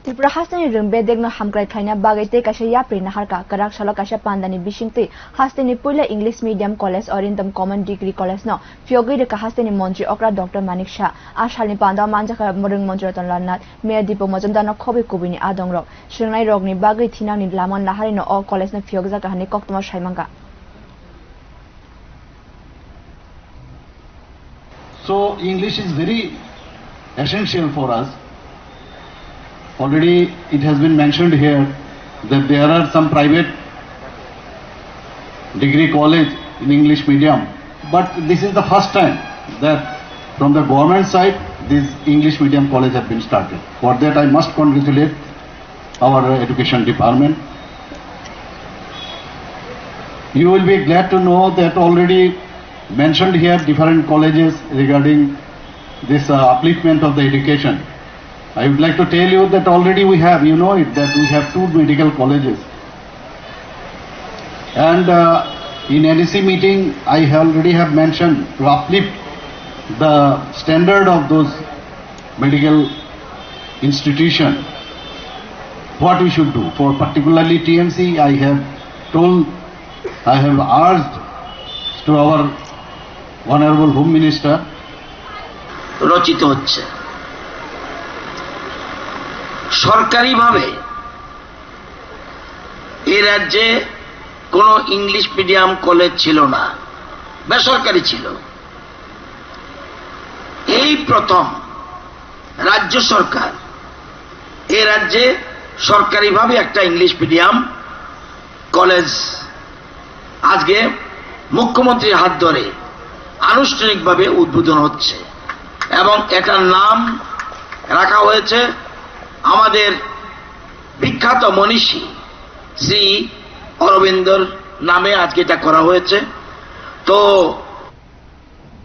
Tripura haste ni rwng bedek no hamkrai khwlaina bagwi kaisa yapri naharkha Kwrak salo kaisa panda ni bising haste ni puila English medium college Arindam common degree college no phiyogwi rikha haste ni Montri okra Dr Manik Saha salni panda manjakha Montri Ratan Lal Nath Dipak Majumder no khobui kubuni adongrok Swrwngnai rok ni bagwi thinang ni lamon nahari no o college no phiyogja kahani koktoma saimanga. So English is very essential for us. Already it has been mentioned here that there are some private degree college in English medium, but this is the first time that from the government side this English medium college have been started. For that I must congratulate our education department. You will be glad to know that already mentioned here different colleges regarding this upliftment of the education. I would like to tell you that already we have, you know it, that we have 2 medical colleges. And in NEC meeting, I already have mentioned to uplift the standard of those medical institutions. What we should do for particularly TMC, I have urged to our Honorable Home Minister. রচিত হচ্ছে সরকারিভাবে এই রাজ্যে কোনো English medium college ছিল না, বেসরকারি ছিল। এই প্রথম রাজ্য সরকার এই রাজ্যে সরকারিভাবে একটা ইংলিশ মিডিয়াম কলেজ আজকে মুখ্যমন্ত্রীর হাত ধরে আনুষ্ঠানিকভাবে উদ্বোধন হচ্ছে এবং এটার নাম রাখা হয়েছে আমাদের বিখ্যাত মনীষী শ্রী অরবিন্দর নামে আজকে এটা করা হয়েছে। তো